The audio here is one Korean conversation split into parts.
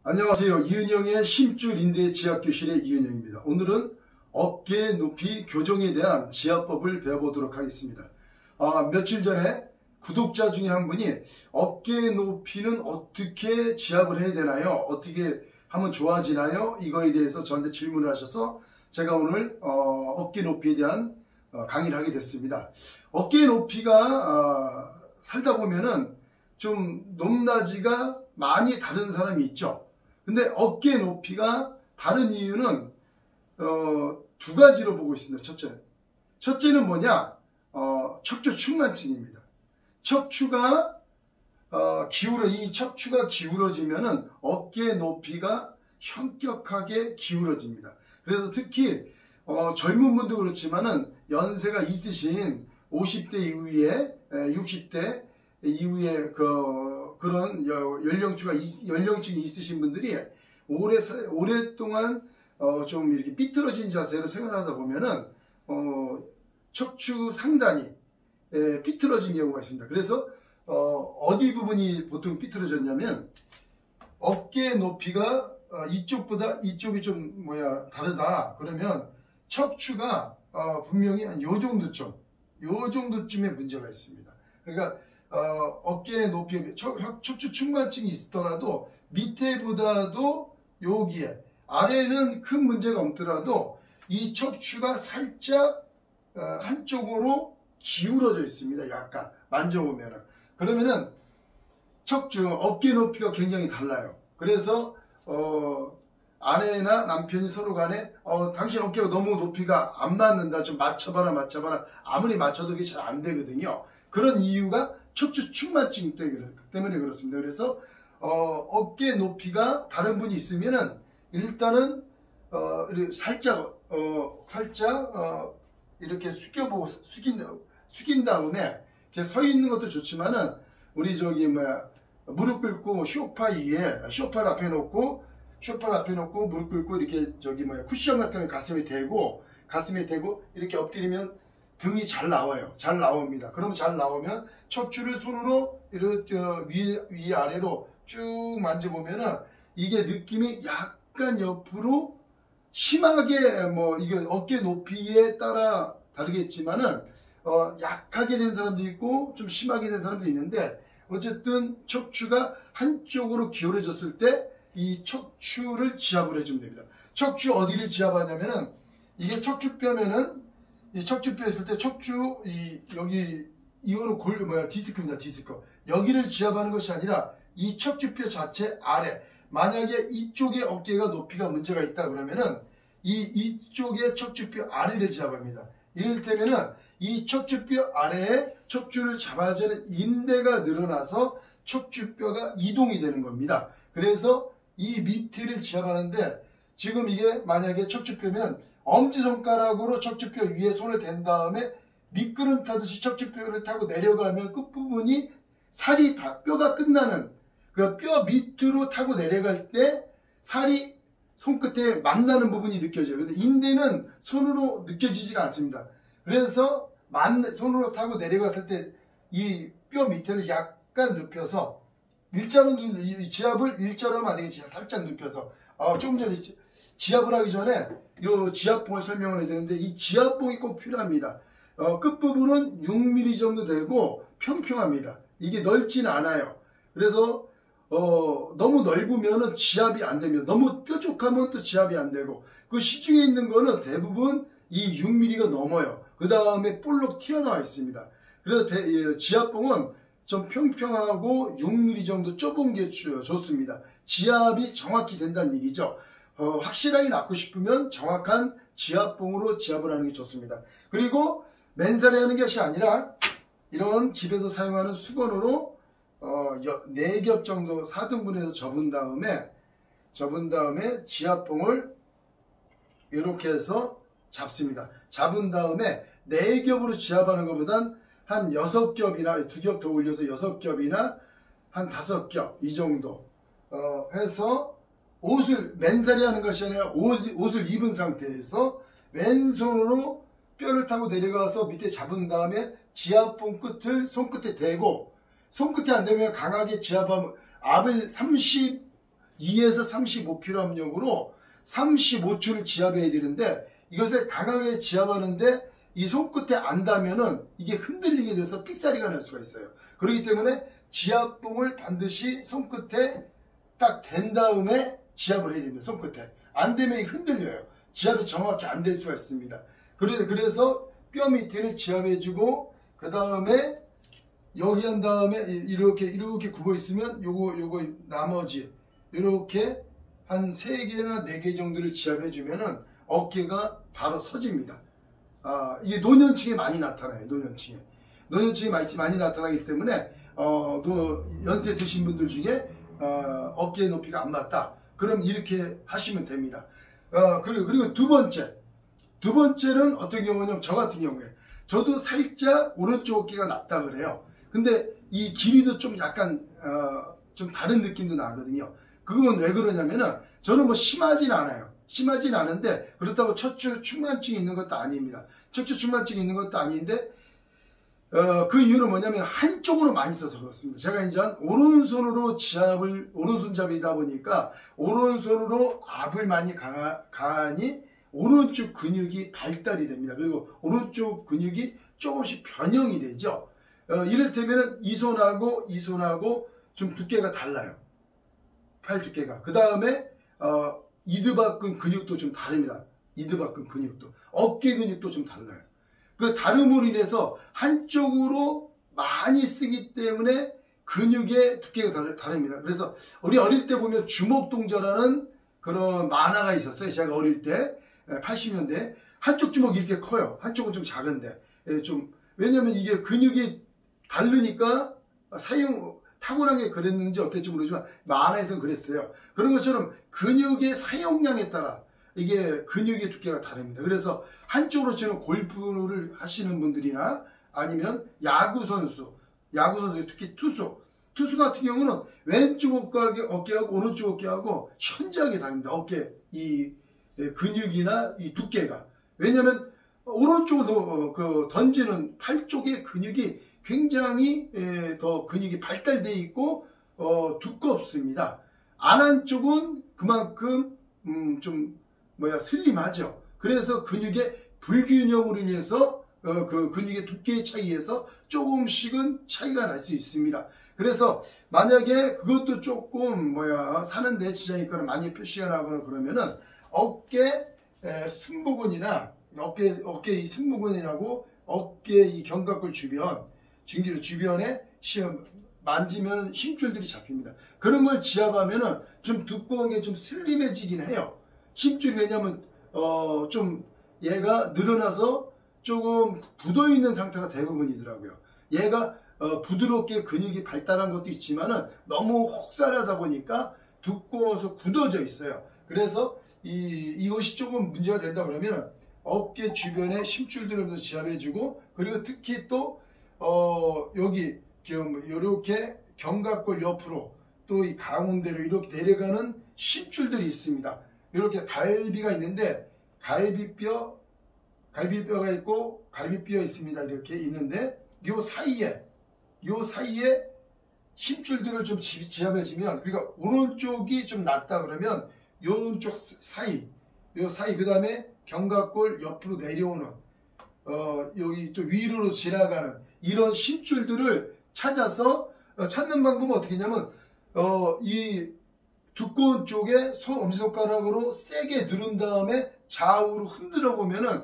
안녕하세요. 이은영의 심줄인대 지압교실의 이은영입니다. 오늘은 어깨 높이 교정에 대한 지압법을 배워보도록 하겠습니다. 며칠 전에 구독자 중에 한 분이 어깨 높이는 어떻게 지압을 해야 되나요? 어떻게 하면 좋아지나요? 이거에 대해서 저한테 질문을 하셔서 제가 오늘 어깨 높이에 대한 강의를 하게 됐습니다. 어깨 높이가 살다 보면은 좀 높낮이가 많이 다른 사람이 있죠. 근데 어깨 높이가 다른 이유는 두 가지로 보고 있습니다. 첫째는 뭐냐? 척추 측만증입니다. 척추가 이 척추가 기울어지면은 어깨 높이가 현격하게 기울어집니다. 그래서 특히 젊은 분도 그렇지만은 연세가 있으신 50대 이후에 60대 이후에 그런 연령층이 있으신 분들이 오랫동안 좀 이렇게 삐뚤어진 자세로 생활하다 보면은 척추 상단이 삐뚤어진 경우가 있습니다. 그래서 어디 부분이 보통 삐뚤어졌냐면 어깨 높이가 이쪽보다 이쪽이 좀 다르다 그러면 척추가 분명히 한 요 정도쯤에 문제가 있습니다. 그러니까 어깨 높이 척추 측만증이 있더라도 밑에보다도 여기에 아래는 큰 문제가 없더라도 이 척추가 살짝 한쪽으로 기울어져 있습니다. 약간 만져보면은 그러면은 어깨 높이가 굉장히 달라요. 그래서 아내나 남편이 서로 간에 당신 어깨가 너무 높이가 안 맞는다, 좀 맞춰봐라. 아무리 맞춰도 그게 잘 안 되거든요. 그런 이유가 척추 측만증 때문에 그렇습니다. 그래서 어깨 높이가 다른 분이 있으면은 일단은 살짝 이렇게 숙인 다음에 이렇게 서 있는 것도 좋지만은 우리 무릎 꿇고 소파를 앞에 놓고 무릎 꿇고 이렇게 쿠션 같은 걸 가슴에 대고 이렇게 엎드리면 등이 잘 나옵니다. 그러면 잘 나오면 척추를 손으로 이렇게 위아래로 쭉 만져보면은 이게 느낌이 약간 옆으로 심하게 이게 어깨 높이에 따라 다르겠지만은 약하게 된 사람도 있고 좀 심하게 된 사람도 있는데 어쨌든 척추가 한쪽으로 기울어졌을 때 이 척추를 지압을 해주면 됩니다. 척추 어디를 지압하냐면은 이게 척추뼈면은 이 척추뼈 있을 때 여기 이거는 디스크입니다. 디스크. 여기를 지압하는 것이 아니라 이 척추뼈 자체 아래. 만약에 이쪽에 어깨가 높이가 문제가 있다 그러면은 이쪽에 척추뼈 아래를 지압합니다. 이를테면은 이 척추뼈 아래에 척추를 잡아주는 인대가 늘어나서 척추뼈가 이동이 되는 겁니다. 그래서 이 밑을 지압하는데 지금 이게 만약에 척추뼈면 엄지손가락으로 척추뼈 위에 손을 댄 다음에 미끄럼 타듯이 척추뼈를 타고 내려가면 끝부분이 살이 다 뼈가 끝나는 그 뼈 밑으로 타고 내려갈 때 살이 손끝에 만나는 부분이 느껴져요. 근데 인대는 손으로 느껴지지가 않습니다. 그래서 손으로 타고 내려갔을 때 이 뼈 밑에를 약간 눕혀서 지압을 일자로 하면 안 되겠지. 살짝 눕혀서 조금 전에 지압을 하기 전에 요 지압봉을 설명을 해야 되는데 이 지압봉이 꼭 필요합니다. 끝부분은 6mm 정도 되고 평평합니다. 이게 넓지는 않아요. 그래서 너무 넓으면 지압이 안 됩니다. 너무 뾰족하면 또 지압이 안 되고 그 시중에 있는 거는 대부분 이 6mm가 넘어요. 그 다음에 볼록 튀어나와 있습니다. 그래서 지압봉은 좀 평평하고 6mm 정도 좁은 게 좋습니다. 지압이 정확히 된다는 얘기죠. 확실하게 낫고 싶으면 정확한 지압봉으로 지압을 하는 게 좋습니다. 그리고 맨살에 하는 것이 아니라 이런 집에서 사용하는 수건으로 4겹 정도 4등분해서 접은 다음에 지압봉을 이렇게 해서 잡습니다. 잡은 다음에 4겹으로 지압하는 것보단 한 6겹이나 2겹 더 올려서 6겹이나 한 5겹 이 정도 해서 맨살이 하는 것이 아니라 옷을 입은 상태에서 왼손으로 뼈를 타고 내려가서 밑에 잡은 다음에 지압봉 끝을 손끝에 대고 손끝에 안 되면 강하게 지압하면 압을 2에서 35kg 압력으로 35초를 지압해야 되는데, 이것을 강하게 지압하는데 이 손끝에 안 닿으면은 이게 흔들리게 돼서 삑사리가 날 수가 있어요. 그렇기 때문에 지압봉을 반드시 손끝에 딱 댄 다음에 지압을 해야 됩니다. 손끝에 안 되면 이 흔들려요. 지압이 정확히 안 될 수가 있습니다. 그래서 뼈 밑에를 지압해주고, 그 다음에 여기 한 다음에 이렇게 굽어 있으면 요거 나머지 이렇게 한 3개나 4개 정도를 지압해주면은 어깨가 바로 서집니다. 이게 노년층에 많이 나타나요. 노년층에 많이 나타나기 때문에 연세 드신 분들 중에 어깨 높이가 안 맞다, 그럼 이렇게 하시면 됩니다. 그리고 두 번째는 어떤 경우냐면, 저 같은 경우에 저도 살짝 오른쪽 어깨가 낮다 그래요. 근데 이 길이도 좀 약간 좀 다른 느낌도 나거든요. 그건 왜 그러냐면은, 저는 뭐 심하진 않은데 그렇다고 척추 충만증이 있는 것도 아닙니다. 척추 충만증이 있는 것도 아닌데, 그 이유는 뭐냐면 한쪽으로 많이 써서 그렇습니다. 제가 이제 오른손으로 오른손잡이다 보니까 오른손으로 압을 많이 가하니 오른쪽 근육이 발달이 됩니다. 그리고 오른쪽 근육이 조금씩 변형이 되죠. 이를테면 이 손하고 좀 두께가 달라요. 팔 두께가. 그 다음에 이두박근 근육도 좀 다릅니다. 이두박근 근육도. 어깨 근육도 좀 달라요. 그 다름으로 인해서 한쪽으로 많이 쓰기 때문에 근육의 두께가 다릅니다. 그래서 우리 어릴 때 보면 주먹동자라는 그런 만화가 있었어요. 제가 어릴 때 80년대 한쪽 주먹이 이렇게 커요. 한쪽은 좀 작은데, 왜냐면 이게 근육이 다르니까 타고난 게 그랬는지 어땠지 모르지만 만화에서는 그랬어요. 그런 것처럼 근육의 사용량에 따라 이게 근육의 두께가 다릅니다. 그래서 한쪽으로 치는 골프를 하시는 분들이나 아니면 야구 선수, 특히 투수 같은 경우는 왼쪽 어깨하고 오른쪽 어깨하고 현저하게 다릅니다. 어깨 이 근육이나 이 두께가. 왜냐하면 오른쪽으로 던지는 팔 쪽의 근육이 굉장히 더 근육이 발달되어 있고 두껍습니다. 안한 쪽은 그만큼 슬림하죠. 그래서 근육의 불균형으로 인해서 그 근육의 두께의 차이에서 조금씩은 차이가 날 수 있습니다. 그래서 만약에 그것도 조금 사는데 지장이 있거나 많이 표시가 나거나 그러면은 어깨 승모근이나 어깨 승모근이라고 어깨 이 견갑골 주변에 만지면 힘줄들이 잡힙니다. 그런 걸 지압하면은 좀 두꺼운 게 좀 슬림해지긴 해요. 힘줄이. 왜냐면 좀 얘가 늘어나서 조금 굳어있는 상태가 대부분이더라고요. 얘가 부드럽게 근육이 발달한 것도 있지만은 너무 혹사하다 보니까 두꺼워서 굳어져 있어요. 그래서 이것이 조금 문제가 된다 그러면 어깨 주변에 힘줄들을 지압해주고, 그리고 특히 또 여기 이렇게 견갑골 옆으로 또 이 가운데로 이렇게 내려가는 힘줄들이 있습니다. 이렇게 갈비가 있는데 갈비뼈가 있고 갈비뼈 있습니다. 이렇게 있는데 요 사이에 힘줄들을 좀 지압해주면, 그러니까 오른쪽이 좀 낮다 그러면 오른쪽 사이, 그 다음에 견갑골 옆으로 내려오는 여기 또 위로 지나가는 이런 힘줄들을 찾아서 찾는 방법은 어떻게 했냐면, 이 두꺼운 쪽에 엄지손가락으로 세게 누른 다음에 좌우로 흔들어 보면은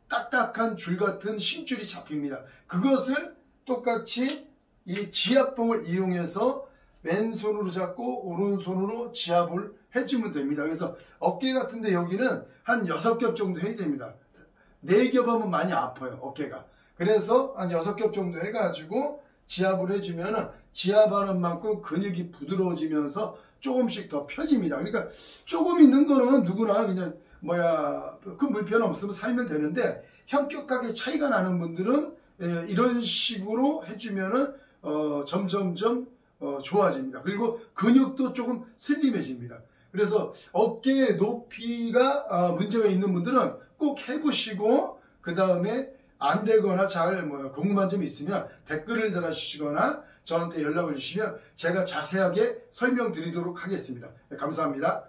딱딱한 줄 같은 힘줄이 잡힙니다. 그것을 똑같이 이 지압봉을 이용해서 왼손으로 잡고 오른손으로 지압을 해주면 됩니다. 그래서 어깨 같은데 여기는 한 6겹 정도 해야 됩니다. 4겹 하면 많이 아파요, 어깨가. 그래서 한 6겹 정도 해가지고 지압을 해주면은 지압하는 만큼 근육이 부드러워지면서 조금씩 더 펴집니다. 그러니까 조금 있는 거는 누구나 그냥 그 불편 없으면 살면 되는데, 현격하게 차이가 나는 분들은 이런 식으로 해주면은 점점점 좋아집니다. 그리고 근육도 조금 슬림해집니다. 그래서 어깨 높이가 문제가 있는 분들은 꼭 해보시고, 그 다음에 안 되거나 잘 궁금한 점이 있으면 댓글을 달아주시거나 저한테 연락을 주시면 제가 자세하게 설명드리도록 하겠습니다. 감사합니다.